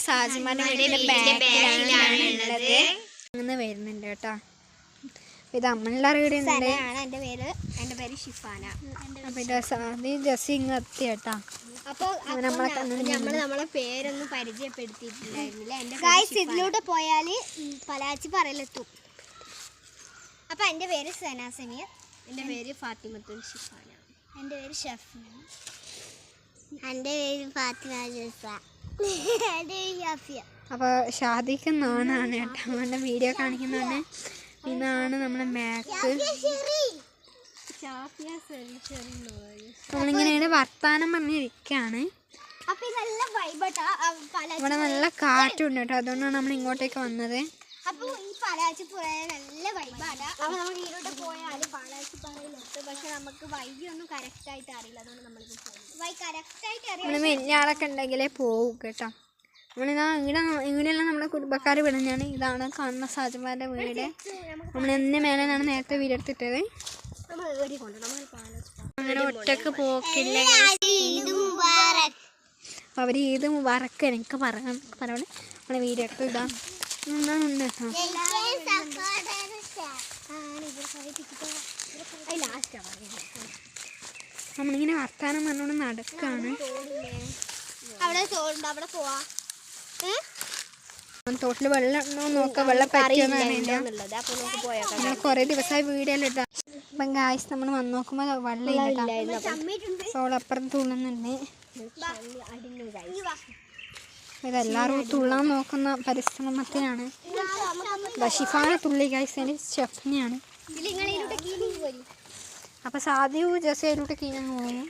സാജിമാന്റെ വീടിന്റെ ബാക്കിലാണ് ഉള്ളത്. അങ്ങനെ വരുന്നുണ്ട് കേട്ടോ. ഇത് അമ്മളുടെ വീടുണ്ട്. എൻ്റെ പേര് ഷിഫാന. അപ്പൊ ഇത് സാദി ജസി ഇങ്ങ് എത്തി കേട്ടാ. അപ്പോൾ നമ്മളെ പേരൊന്നും പരിചയപ്പെടുത്തിയിട്ടില്ലായിരുന്നില്ല. ഇതിലൂടെ പോയാൽ പലാച്ചി പറയലെത്തും. അപ്പോൾ എൻ്റെ പേര് സന സമീർ. എൻ്റെ പേര് ഫാത്തിമത്തുൽ ഷിഫാന. എൻ്റെ പേര് ഷഫ്ന. എൻ്റെ പേര് ഫാത്തിമ ജസ. എൻ്റെ പേര് യാഫിയ. അപ്പോൾ ഷാദിക്ക് നാണാണ് കേട്ടോ. അവൻ്റെ വീഡിയോ കാണിക്കുന്നതാണ്. ഇതാണ് നമ്മുടെ മാക്ക്. നമ്മളിങ്ങനെ വർത്താനം പറഞ്ഞിരിക്കുകയാണ്. ഇവിടെ നല്ല കാറ്റുണ്ട് കേട്ടോ. അതുകൊണ്ടാണ് നമ്മൾ ഇങ്ങോട്ടേക്ക് വന്നത്. അപ്പോൾ ഈ പാലാച്ചിപ്പുഴ നല്ല വൈബാണ്. അപ്പോൾ നമ്മൾ ഇതിലോട്ട് പോയാൽ പാലാച്ചിപ്പാറയിലെത്തും. പക്ഷെ നമുക്ക് വൈകിയൊന്നും കറക്റ്റായിട്ട് അറിയില്ല. അതുകൊണ്ട് നമ്മളിപ്പോൾ പോകും. കറക്റ്റായിട്ട് അറിയാം. വലിയ ആളൊക്കെ ഉണ്ടെങ്കിലേ പോകും കേട്ടോ. നമ്മളിതാ ഇവിടെയെല്ലാം നമ്മുടെ കുടുംബക്കാർ വിടുന്നതാണ്. ഇതാണ് കാണുന്ന സാജന്മാരുടെ വീട്. നമ്മൾ എന്നെ മേലെന്നാണ് നേരത്തെ വീടെടുത്തിട്ടത്. അങ്ങനെ ഒറ്റക്ക് പോക്കില്ല. അവർ ഈദ് മുബാറക്ക് എനിക്ക് പറയണം നമ്മളെ വീഡിയോ എടുത്ത് ഇടാം ഉണ്ട് കേട്ടോ. നമ്മളിങ്ങനെ വർത്താനം പറഞ്ഞുകൊണ്ട് നടക്കാണ്. തോട്ടില് വെള്ളം നോക്കാം. വെള്ളം പറ്റിയെന്ന് അറിയില്ല. നമ്മൾ കുറെ ദിവസമായി വീഡിയോയിൽ ഇട്ടാ. അപ്പം ഗായ്സ് നമ്മൾ വന്ന് നോക്കുമ്പോൾ വെള്ളം ഇല്ല. സോളപ്പുറത്ത് തുള്ളുന്നുണ്ട്. ഇതെല്ലാവരും തുള്ളാൻ നോക്കുന്ന പരിശ്രമത്തിലാണ്. ഷിഫാന തുള്ളി ഗായ്സ്. അതിന് ഷെഫിനെയാണ്. അപ്പം സാദിയു ജസയിലോട്ട് കീഴാൻ പോകുന്നു.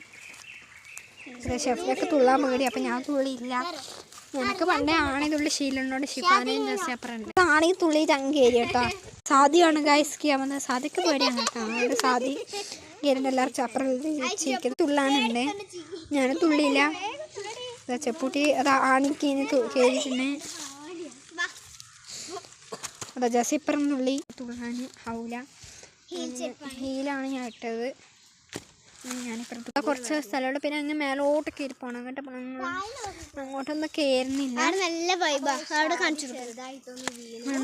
ഷെഫിനൊക്കെ തുള്ളാൻ പേടി. അപ്പം ഞാൻ തുള്ളിയില്ല. എനിക്ക് പണ്ടേ ആണി തുള്ളി ശീലനോട് ഷിഫാനയും ജസി അപ്പുറമുണ്ട്. ആണി തുള്ളി ചങ്കേരി കേട്ടോ. സാദിയാണ് ഗായ്സ് കീയാവുന്നത്. സാദിക്ക് പേടിയാണ് കേട്ടോ. അതുകൊണ്ട് സാദി കയറിൻ്റെ എല്ലാവർക്കും അപ്പുറം തുള്ളാനുണ്ട്. ഞാൻ തുള്ളിയില്ല. ചെപ്പൂട്ടി അത് ആണിക്കീന് കയറിയിട്ടുണ്ട്. അതാ ജസിപ്പുറം തുള്ളി തുള്ളാൻ ആവൂല. ഹീലാണ് ഞാൻ ഇട്ടത്. ഞാനിപ്പുറത്ത് കുറച്ച് സ്ഥലമുണ്ട്. പിന്നെ അങ്ങ് മേലോട്ട് കയറി പോകണം. അങ്ങോട്ടൊന്നും കയറുന്നില്ല. നല്ല വൈബാ. അവിടെ കാണിച്ചു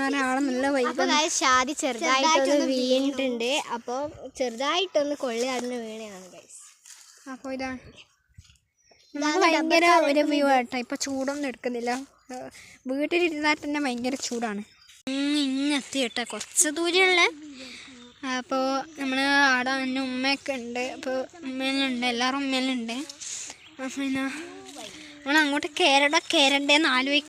ഒരാളെ നല്ല വൈബ്. ഷാദി ചെറുതായിട്ടൊന്ന് വീണിട്ടുണ്ട്. അപ്പോൾ ചെറുതായിട്ടൊന്ന് കൊള്ളി അതിന് വീണയാണ് ഗൈസ്. അപ്പോൾ ഇതാണ് നമുക്ക് ഭയങ്കര ഒരു വ്യൂ ആട്ടോ. ഇപ്പോൾ ചൂടൊന്നും എടുക്കുന്നില്ല. വീട്ടിലിരുന്നാൽ തന്നെ ഭയങ്കര ചൂടാണ്. ഇങ്ങെത്തി കേട്ടോ. കുറച്ച് ദൂരമുള്ള. അപ്പോൾ നമ്മൾ അവിടെ എൻ്റെ ഉമ്മയൊക്കെ ഉണ്ട്. അപ്പോൾ ഉമ്മയിലുണ്ട്. എല്ലാവരും ഉമ്മയിലുണ്ട്. അപ്പോൾ പിന്നെ നമ്മൾ അങ്ങോട്ട് കയറണ്ടേന്ന് ആലോചിക്കും.